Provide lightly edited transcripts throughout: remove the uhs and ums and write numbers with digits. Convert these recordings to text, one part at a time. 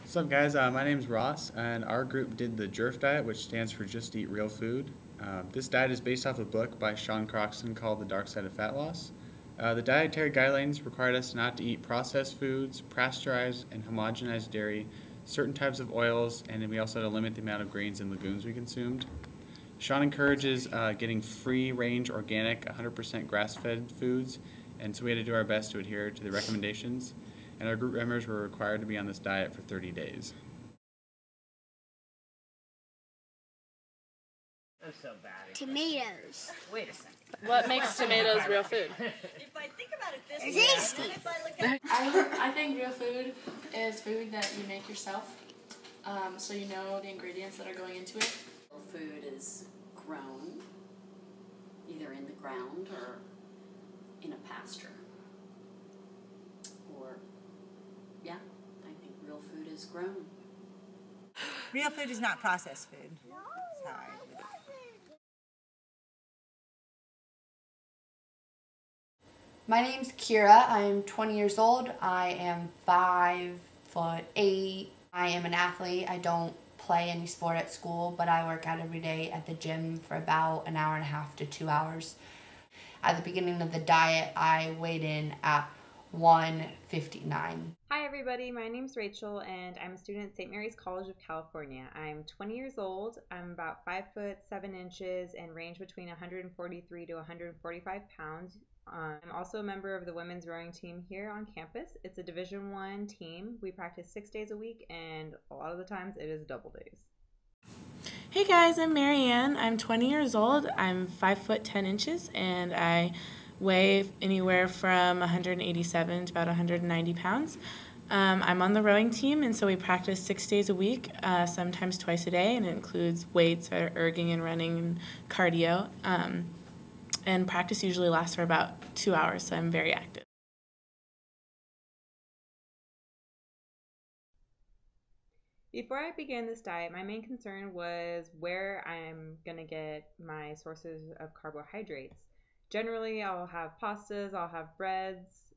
What's up, guys? My name's Ross, and our group did the Jerf diet, which stands for Just Eat Real Food. This diet is based off a book by Sean Croxton called The Dark Side of Fat Loss. The dietary guidelines required us not to eat processed foods, pasteurized and homogenized dairy, certain types of oils, and then we also had to limit the amount of grains and legumes we consumed. Sean encourages getting free-range, organic, 100% grass-fed foods, and so we had to do our best to adhere to the recommendations. And our group members were required to be on this diet for 30 days. That's so bad. Tomatoes. Wait a second. What makes tomatoes real food? If I think about it this way, Tasty. if I look at I think real food is food that you make yourself, so you know the ingredients that are going into it. Food is grown either in the ground or in a pasture. Or, yeah, I think real food is grown. real food is not processed food. Sorry. My name's Kira. I'm 20 years old. I am 5'8". I am an athlete. I don't play any sport at school, but I work out every day at the gym for about an hour and a half to 2 hours. At the beginning of the diet, I weighed in at 159. Hi everybody, my name's Rachel and I'm a student at St. Mary's College of California. I'm 20 years old, I'm about 5'7" and range between 143 to 145 pounds. I'm also a member of the women's rowing team here on campus. It's a Division I team. We practice 6 days a week and a lot of the times it is double days. Hey guys, I'm Maryann. I'm 20 years old. I'm 5'10" and I weigh anywhere from 187 to about 190 pounds. I'm on the rowing team, and so we practice 6 days a week, sometimes twice a day, and it includes weights, erging and running, and cardio. And practice usually lasts for about 2 hours, so I'm very active. Before I began this diet, my main concern was where I'm going to get my sources of carbohydrates. Generally, I'll have pastas, I'll have breads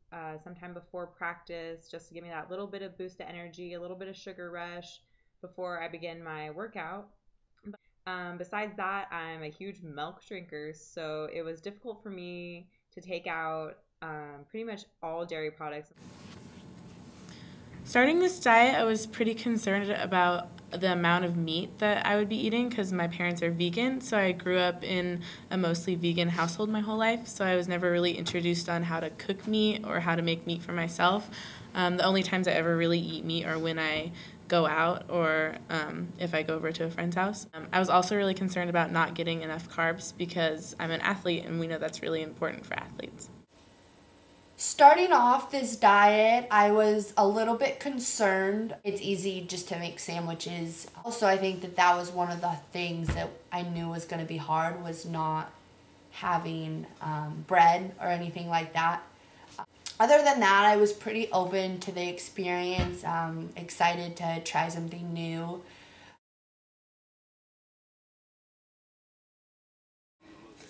sometime before practice just to give me that little bit of boost of energy, a little bit of sugar rush before I begin my workout. Besides that, I'm a huge milk drinker, so it was difficult for me to take out pretty much all dairy products. Starting this diet, I was pretty concerned about the amount of meat that I would be eating because my parents are vegan, so I grew up in a mostly vegan household my whole life, so I was never really introduced on how to cook meat or how to make meat for myself. The only times I ever really eat meat are when I go out or if I go over to a friend's house. I was also really concerned about not getting enough carbs because I'm an athlete and we know that's really important for athletes. Starting off this diet, I was a little bit concerned. It's easy just to make sandwiches. Also, I think that was one of the things that I knew was going to be hard, was not having bread or anything like that. Other than that, I was pretty open to the experience, excited to try something new.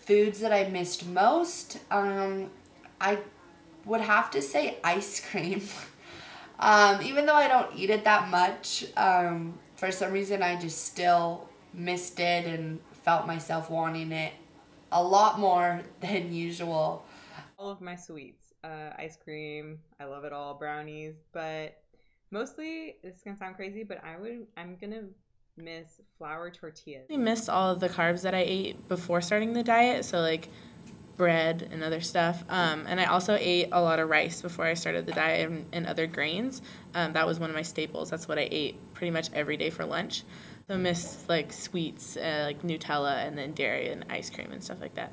Foods that I missed most, I would have to say ice cream. Even though I don't eat it that much, for some reason I just still missed it and felt myself wanting it a lot more than usual. All of my sweets, ice cream, I love it all, brownies, but mostly, this is gonna sound crazy, but I'm gonna miss flour tortillas. I missed all of the carbs that I ate before starting the diet, so like bread and other stuff, and I also ate a lot of rice before I started the diet and other grains. That was one of my staples. That's what I ate pretty much every day for lunch. So I missed like sweets, like Nutella, and then dairy and ice cream and stuff like that.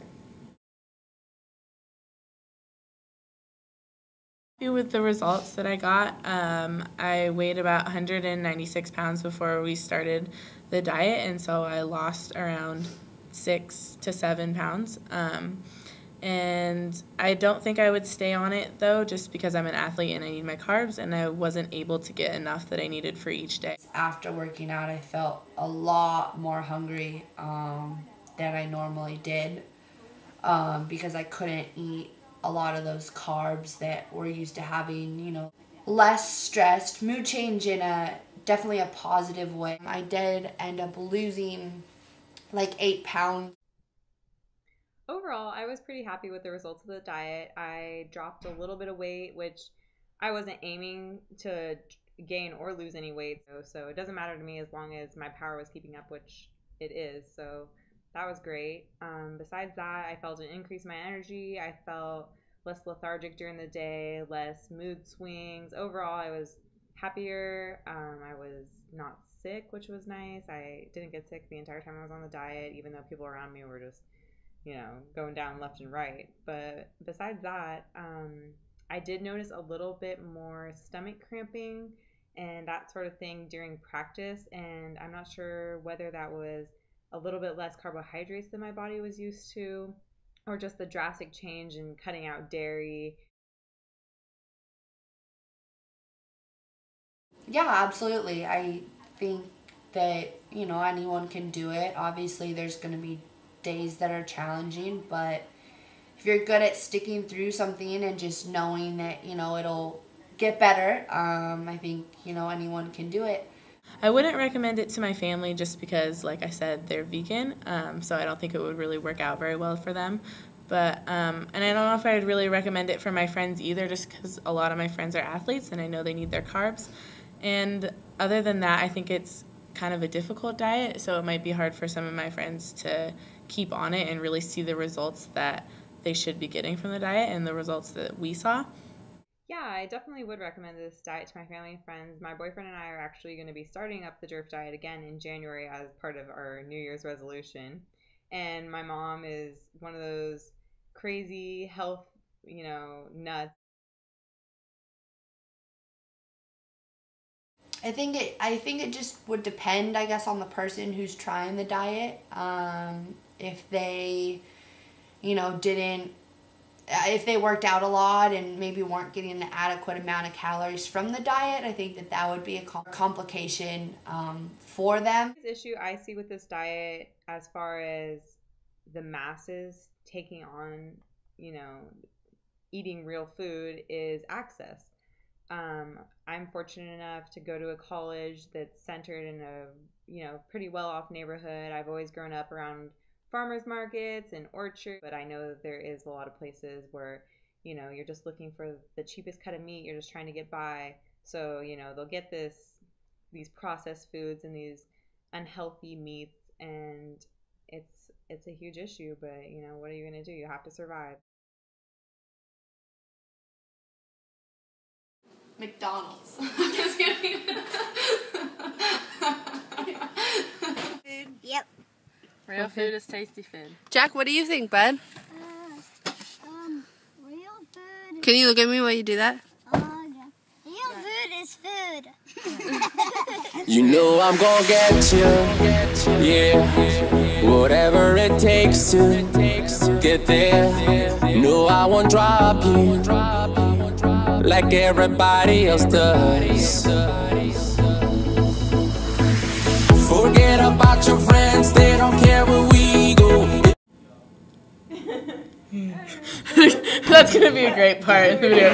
With the results that I got, I weighed about 196 pounds before we started the diet, and so I lost around 6 to 7 pounds. And I don't think I would stay on it though, just because I'm an athlete and I need my carbs, and I wasn't able to get enough that I needed for each day. After working out, I felt a lot more hungry than I normally did because I couldn't eat a lot of those carbs that we're used to having, less stressed. Mood change in a definitely a positive way. I did end up losing like 8 pounds. Overall, I was pretty happy with the results of the diet. I dropped a little bit of weight, which I wasn't aiming to gain or lose any weight. So it doesn't matter to me as long as my power was keeping up, which it is. So that was great. Besides that, I felt an increase in my energy. I felt less lethargic during the day, less mood swings. Overall, I was happier. I was not sick, which was nice. I didn't get sick the entire time I was on the diet, even though people around me were just, going down left and right. But besides that, I did notice a little bit more stomach cramping and that sort of thing during practice. And I'm not sure whether that was a little bit less carbohydrates than my body was used to, or just the drastic change in cutting out dairy. Yeah, absolutely. I think that, anyone can do it. Obviously, there's going to be days that are challenging, but if you're good at sticking through something and just knowing that, it'll get better, I think, anyone can do it. I wouldn't recommend it to my family just because, like I said, they're vegan, so I don't think it would really work out very well for them. But, and I don't know if I would really recommend it for my friends either, just because a lot of my friends are athletes and I know they need their carbs. And other than that, I think it's kind of a difficult diet, so it might be hard for some of my friends to keep on it and really see the results that they should be getting from the diet and the results that we saw. Yeah, I definitely would recommend this diet to my family and friends. My boyfriend and I are actually going to be starting up the Jerf diet again in January as part of our New Year's resolution. And my mom is one of those crazy health, nuts. I think it just would depend, I guess, on the person who's trying the diet. If they, if they worked out a lot and maybe weren't getting the adequate amount of calories from the diet, I think that would be a complication for them. The issue I see with this diet, as far as the masses taking on, eating real food, is access. I'm fortunate enough to go to a college that's centered in a, pretty well-off neighborhood. I've always grown up around farmers markets and orchards, but I know that there is a lot of places where, you're just looking for the cheapest cut of meat. You're just trying to get by. So, they'll get these processed foods and these unhealthy meats, and it's a huge issue, but, what are you going to do? You have to survive. McDonald's. Yep. Real food is tasty food. Jack, what do you think, bud? Real food. Can you look at me while you do that? Yeah. Real food is food. You know I'm gonna get you, yeah. Whatever it takes to get there. No, I won't drop you like everybody else does. Forget about your friends, they don't care where we go. That's gonna be a great part in the video.